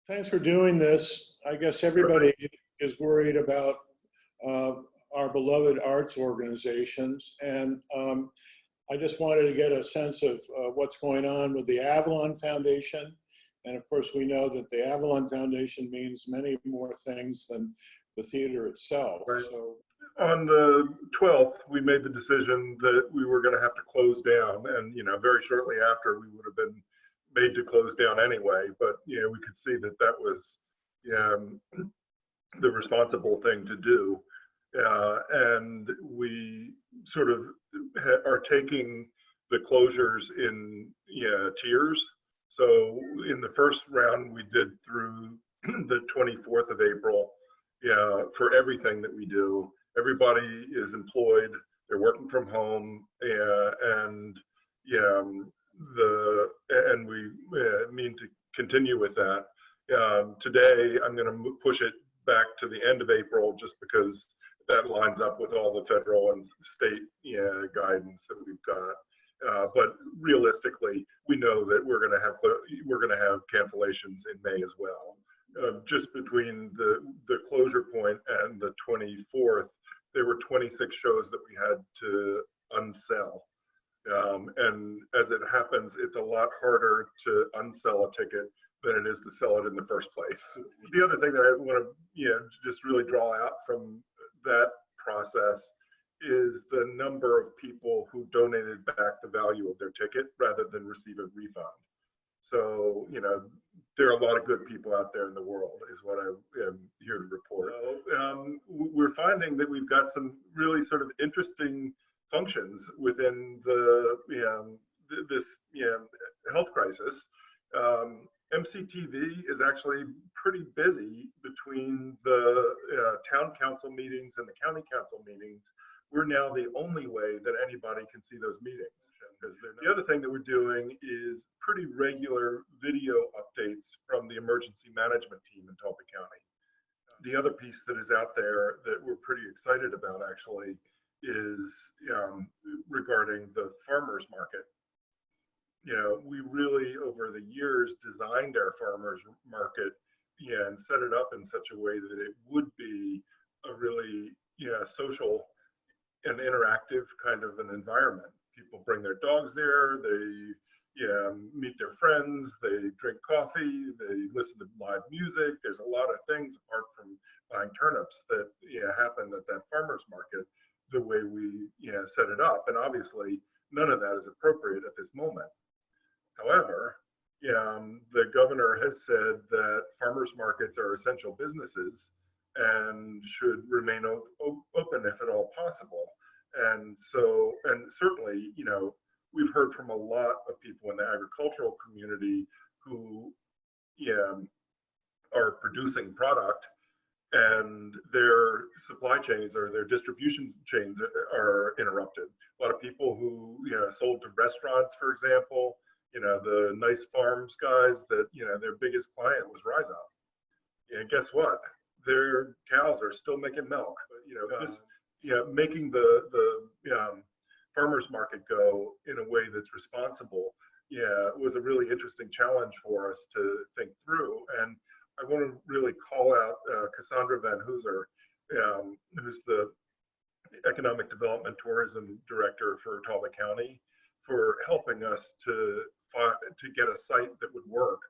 Thanks for doing this. I guess everybody is worried about our beloved arts organizations. And I just wanted to get a sense of what's going on with the Avalon Foundation. And of course, we know that the Avalon Foundation means many more things than the theater itself. Right. So, on the 12th, we made the decision that we were going to have to close down, and very shortly after, we would have been made to close down anyway. But we could see that that was the responsible thing to do, and we sort of are taking the closures in tiers. So in the first round, we did through the 24th of April. For everything that we do, everybody is employed. They're working from home, and we mean to continue with that. Today, I'm going to push it back to the end of April, just because that lines up with all the federal and state guidance that we've got. But realistically, we know that we're going to have cancellations in May as well. Just between the closure point and the 24th, there were 26 shows that we had to unsell. And as it happens, it's a lot harder to unsell a ticket than it is to sell it in the first place. The other thing that I want to just really draw out from that process is the number of people who donated back the value of their ticket rather than receive a refund. So, there are a lot of good people out there in the world, is what I am here to report. We're finding that we've got some really sort of interesting functions within this health crisis. MCTV is actually pretty busy between the town council meetings and the county council meetings. We're now the only way that anybody can see those meetings. The other thing that we're doing is pretty regular video updates from the emergency management team in Talbot County. The other piece that is out there that we're pretty excited about actually is regarding the farmers market. We really over the years designed our farmers market and set it up in such a way that it would be a really social and interactive kind of an environment. People bring their dogs there, they meet their friends, they drink coffee, they listen to live music. There's a lot of things apart from buying turnips that happen at that farmers market the way we set it up. And obviously none of that is appropriate at this moment. However, the governor has said that farmers markets are essential businesses and should remain open if at all possible. And so, and certainly, we've heard from a lot of people in the agricultural community who are producing product, and their supply chains or their distribution chains are interrupted. A lot of people who sold to restaurants, for example, the Nice Farms guys, that their biggest client was Rise Up. And guess what? Their cows are still making milk. Making the farmers market go in a way that's responsible, was a really interesting challenge for us to think through. And I want to really call out Cassandra Van Hooser, who's the Economic Development Tourism Director for Talbot County, for helping us to get a site that would work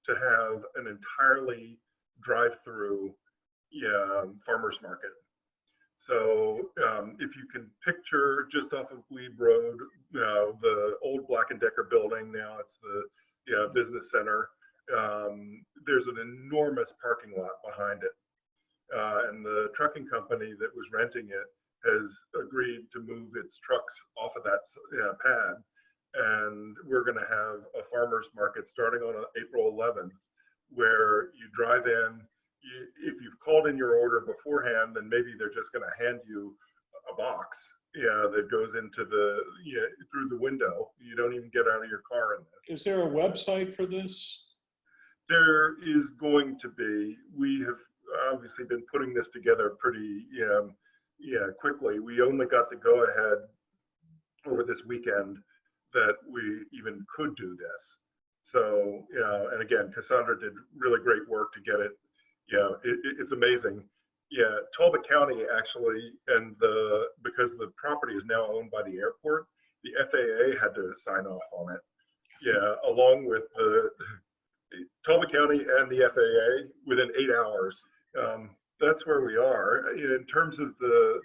to have an entirely drive-through farmers market. So if you can picture just off of Glebe Road, the old Black & Decker building, now it's the business center, there's an enormous parking lot behind it. And the trucking company that was renting it has agreed to move its trucks off of that pad. And we're going to have a farmer's market starting on April 11th, where you drive in. If you've called in your order beforehand, then maybe they're just going to hand you a box that goes into through the window. You don't even get out of your car in this. Is there a website for this? There is going to be. We have obviously been putting this together pretty quickly. We only got the go ahead over this weekend that we even could do this. So, and again, Cassandra did really great work to get it. It's amazing. Yeah, Talbot County actually, and because the property is now owned by the airport, the FAA had to sign off on it. Yeah, along with the Talbot County and the FAA within 8 hours. That's where we are in terms of the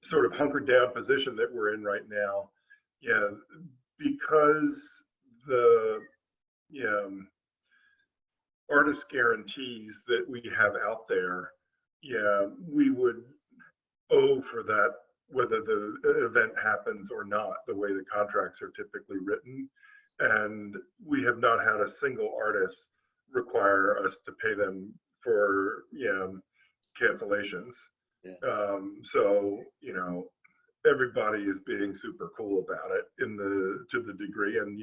sort of hunkered down position that we're in right now. Yeah, because the artist guarantees that we have out there, we would owe for that, whether the event happens or not, the way the contracts are typically written. And we have not had a single artist require us to pay them for cancellations. Yeah. So everybody is being super cool about it to the degree, and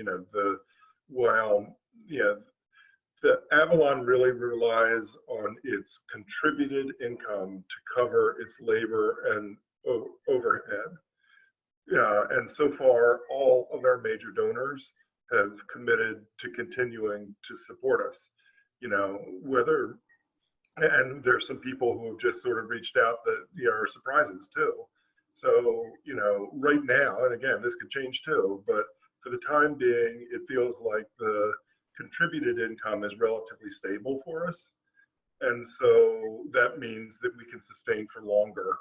the Avalon really relies on its contributed income to cover its labor and overhead. And so far, all of our major donors have committed to continuing to support us. And there's some people who have just sort of reached out that are surprises too. So, right now, and again, this could change too, but for the time being, it feels like the contributed income is relatively stable for us. And so that means that we can sustain for longer,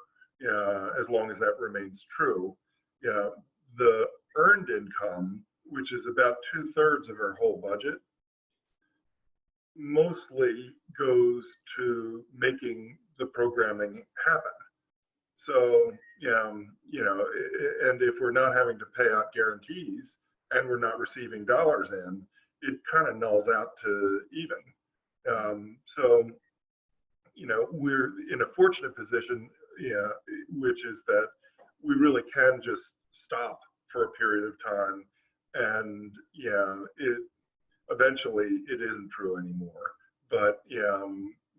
as long as that remains true. The earned income, which is about 2/3 of our whole budget, mostly goes to making the programming happen. So, and if we're not having to pay out guarantees and we're not receiving dollars in, it kind of nulls out to even. So, we're in a fortunate position, which is that we really can just stop for a period of time, and eventually it isn't true anymore. But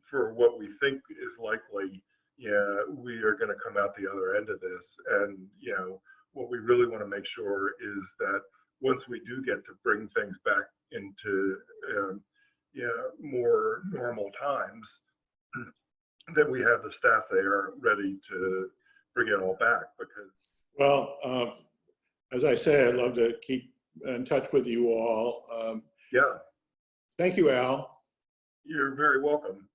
for what we think is likely, we are going to come out the other end of this. And what we really want to make sure is that once we do get to bring things back into more normal times, that we have the staff there ready to bring it all back. Because, well, as I say, I'd love to keep in touch with you all. Yeah. Thank you, Al. You're very welcome.